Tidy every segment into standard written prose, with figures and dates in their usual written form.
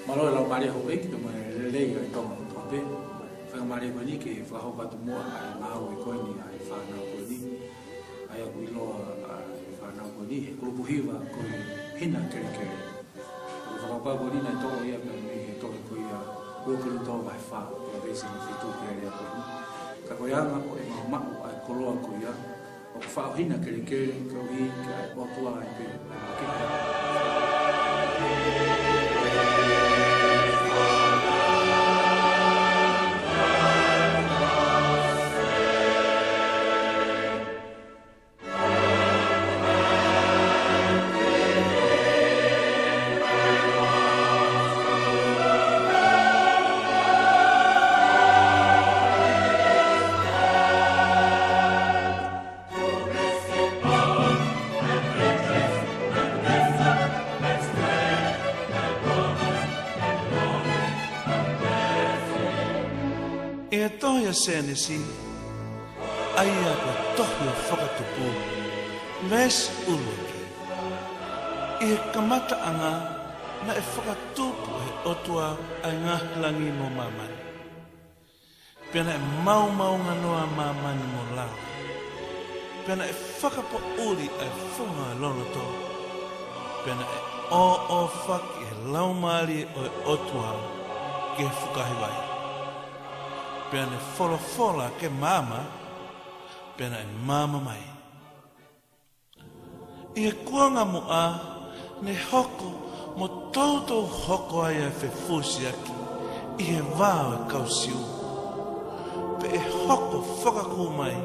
Malo la Maria ho ki to mai le i to to pe fa Maria ko ni ke fa ho pa to mo ai ma ho ko ni ai fa na ko ni ai ko lo fa na ko ni ko buhiva ko hina ke fa pa ko ni na to ia me to ko ia ko ko to vai fa ko ve se ni fitu ke ia ko ni ka ko ia ma ko ma ai ko lo ko ia o fa hina ke ko hi ka o to ai pe ke E toia senesi, aia ko tohio whakatupu, mes uruke. E kamata anga na e whakatupu e otua ai ngā langi mo mamani. Pena e mau nganoa mamani mo lao. Pena e whakapo uri ai whunga loloto. Pena e o whaki e laumari o e otua ke whukahiwai. Pena fola ke mama, pena e mama mai. I e kuanga mo a, ne hoko mo tautou hoko ai e whewhusi aki, i e vāo e kausiu. Pe e hoko whakaku mai,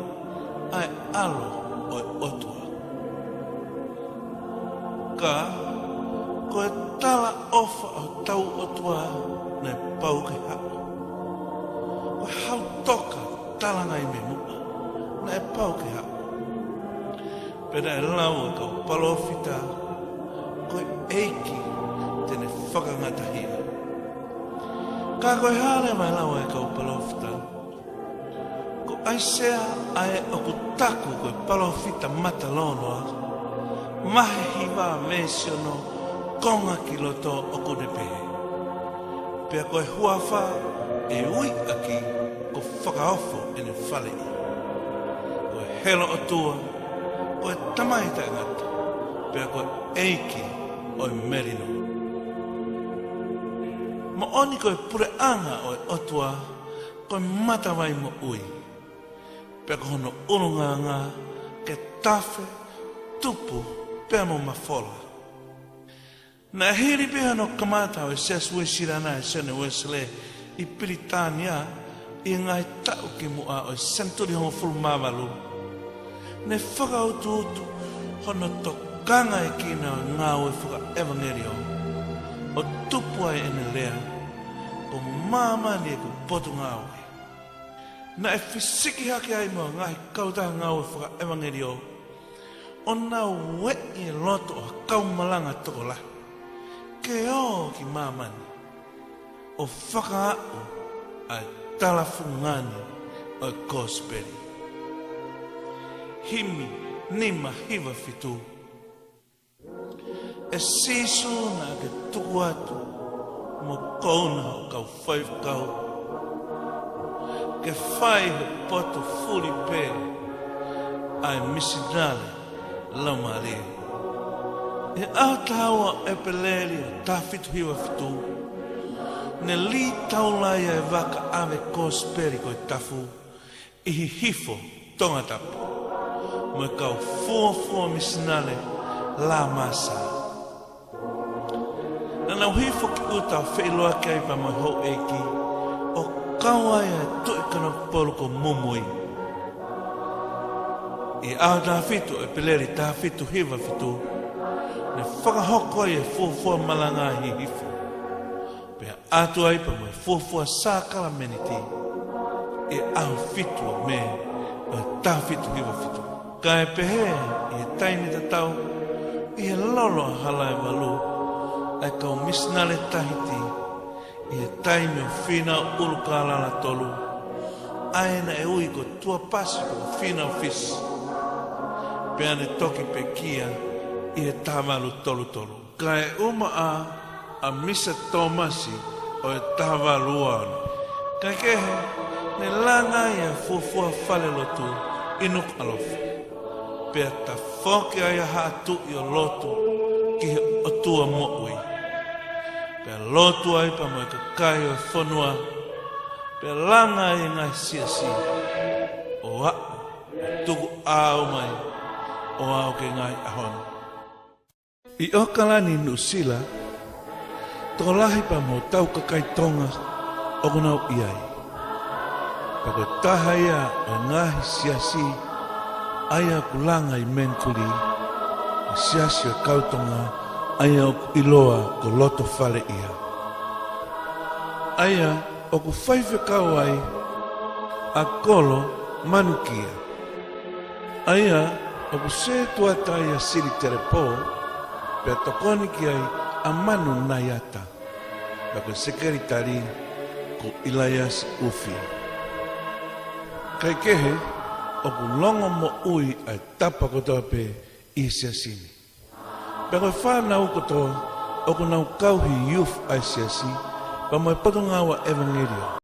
ai alo o e otua. Ka, ko e tala ofa o tau otua, ne pau ke hapa. O hau toka talanga i me mua, na e pau ke hau. Pena e lau e kau palofita, koe eiki tene whakangatahia. Ka koe hale mai lau e kau palofita, ko aisea ae o ku taku koe palofita matalonoa, mahe hiwa mesiono konga ki loto o kune pehe. Pea koe huawha, e ui aki ko whakaofo e ne whale i. Ko e helo o tua, ko e tamaita ngata, pea ko e eiki o e merino. Mo oni ko e pure anga o e otua, ko e matawai mo ui. Pea ko hono urunganga, ke tafe, tupu, pea mo mafola. Na hiri pea no kamata o e sesue sirana e sene wesle, i Britania, i ngai tau ki mua o Centuri Hongo Fulmavalu. Ne whakautu utu, hono to kanga e kina o ngā ue whaka evangerio. O tupu ai ene lea, o mamani e ku potu ngā ue. Na e whisiki hake ai mo ngai kauta ngā ue whaka evangerio. O nā ue i loto o kaumalanga toko la. Ke o ki mamani. O whakaau ai talafungani o e gospeli. Himi nima hiwa fitu. E sisu na ke tuku atu mo kauna o kau whaifkau. Ke whai he poto furi pē ai misinale laumare. E autaua e peleri o tafitu hiwa fitu. Ne li taulaia e waka ave kosperi koe tafu, i hifo tonga tapu. Mo e kau fua misinale la masa. Na nau hifo ki uta o wheiloa ki aipa mai hou eiki, o kawaia e tuikana polu ko mumui. I au tā fitu e peleri tā fitu hiwa fitu, ne whakahoko ai e fua malanga hi hifo. Pea atu ai pa mai fuafua sākala meniti e au fitu o me o tā fitu hiwa fitu. Ka e pehe i e taimi tatau i e lolo hala e walu ai kau misnale tahiti i e taimi o whina o uruka alala tolu aena e ui ko tua pasi ko whina o fisi. Pea ne toki pe kia i e tamalu tolu. Ka e uma a a Misa Tomasi o e tawa luana. Kai kehe, ne langa ia fuafua fale lotu inuk alofa. Pea ta foke ai hatu i o lotu ki he otua mo'ui. Pea lotu ai pa mo kakai o whanua. Pea langa i ngai siasi. O a, tuku au mai, o au ke ngai ahona. I okalani Nusila, tolahi pa mo tau kakai tonga o kunau iai. Pako taha ia o ngahi siasi, aia kulanga i menkuli, o siasi o kautonga, aia o iloa ko loto fale ia. Aia o ku whaife kawai, a kolo manukia. Aia o ku se tuata ia siri terepo, pea tokoni ki ai a manu naiata. Pako sekeritari ko Ilaias Ufi. Kai kehe, o ku longo mo ui ai tapa kotoa pe i siasini. Peko e whanau kotoa, o ku nau kauhi youth ai siasi, pa mo e patungawa evangelio.